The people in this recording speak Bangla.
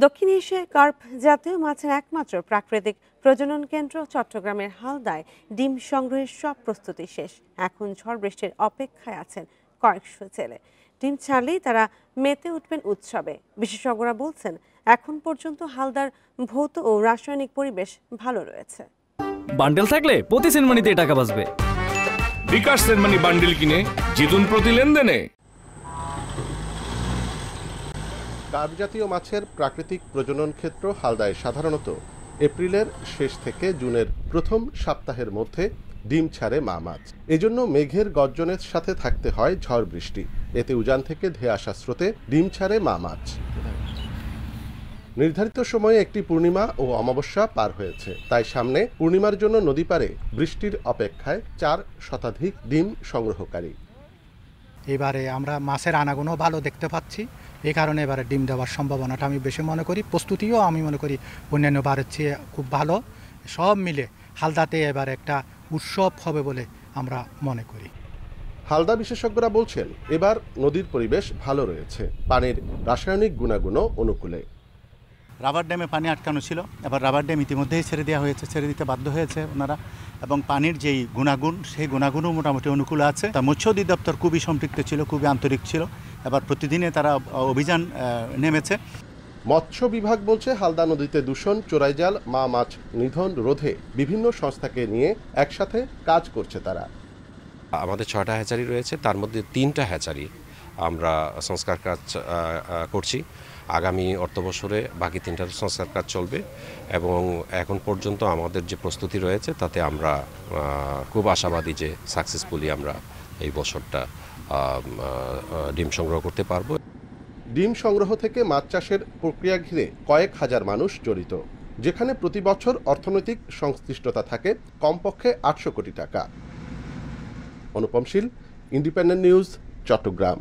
দক্ষিণ এশিয়ায় কার্প জাতীয় মাছের একমাত্র প্রাকৃতিক প্রজনন কেন্দ্র চট্টগ্রামের হালদায় ডিম সংগ্রহের সব প্রস্তুতি শেষ। এখন ঝড় বৃষ্টির অপেক্ষায় আছেন কয়েকশো ছেলে। ডিম ছাড়লেই তারা মেতে উঠবেন উৎসবে। বিশেষজ্ঞরা বলছেন, এখন পর্যন্ত হালদার ভৌত ও রাসায়নিক পরিবেশ ভালো রয়েছে। বান্ডেল থাকলে প্রতি সেনমানিতে টাকা বাঁচবে। বিকাশ সেনমানি বান্ডেল কিনে জিতুন প্রতি লেনদেনে। কার্প জাতীয় মাছের প্রাকৃতিক প্রজনন ক্ষেত্র হালদায় সাধারণত এপ্রিলের শেষ থেকে জুনের প্রথম সপ্তাহের মধ্যে ডিম ছাড়ে মা মাছ। এজন্য মেঘের গর্জনের সাথে থাকতে হয় ঝড় বৃষ্টি। এতে উজান থেকে ধেয়ে আসা স্রোতে ডিম ছাড়ে মা মাছ। নির্ধারিত সময়ে একটি পূর্ণিমা ও অমাবস্যা পার হয়েছে, তাই সামনে পূর্ণিমার জন্য নদী পারে বৃষ্টির অপেক্ষায় 4 শতাধিক ডিম সংগ্রহকারী। এবারে আমরা মাছের আনাগুনো ভালো দেখতে পাচ্ছি, এই কারণে এবারে ডিম দেওয়ার সম্ভাবনাটা আমি বেশি মনে করি। প্রস্তুতিও আমি মনে করি অন্যান্য বারের চেয়ে খুব ভালো। সব মিলে হালদাতে এবার একটা উৎসব হবে বলে আমরা মনে করি। হালদা বিশেষজ্ঞরা বলছেন, এবার নদীর পরিবেশ ভালো রয়েছে, পানির রাসায়নিক গুণাগুণও অনুকূলে। রাবার ড্যামে পানি আটকানো ছিল, এবার রাবার ড্যাম ইতিমধ্যেই ছেড়ে দেওয়া হয়েছে, ছেড়ে দিতে বাধ্য হয়েছে ওনারা, এবং পানির যেই গুণাগুণ সেই গুণাগুণও মোটামুটি অনুকূল আছে। তা মৎস্য অধিদপ্তর খুবই সম্পৃক্ত ছিল, খুবই আন্তরিক ছিল। এবার প্রতিদিনে তারা অভিযান নেমেছে। মৎস্য বিভাগ বলছে, হালদা নদীতে দূষণ, চোরাইজাল, মা মাছ নিধন রোধে বিভিন্ন সংস্থাকে নিয়ে একসাথে কাজ করছে তারা। আমাদের 6টা হ্যাচারি রয়েছে, তার মধ্যে 3টা হ্যাচারি আমরা সংস্কার কাজ করছি। আগামী অর্থবছরে বাকি 3টার সংস্কার কাজ চলবে এবং এখন পর্যন্ত আমাদের যে প্রস্তুতি রয়েছে তাতে আমরা খুব আশাবাদী যে সাকসেসফুলি আমরা এই বছরটা ডিম সংগ্রহ করতে পারবো। ডিম সংগ্রহ থেকে মাছ চাষের প্রক্রিয়া ঘিরে কয়েক হাজার মানুষ জড়িত, যেখানে প্রতি বছর অর্থনৈতিক সংশ্লিষ্টতা থাকে কমপক্ষে 800 কোটি টাকা। অনুপম শীল, ইন্ডিপেন্ডেন্ট নিউজ, চট্টগ্রাম।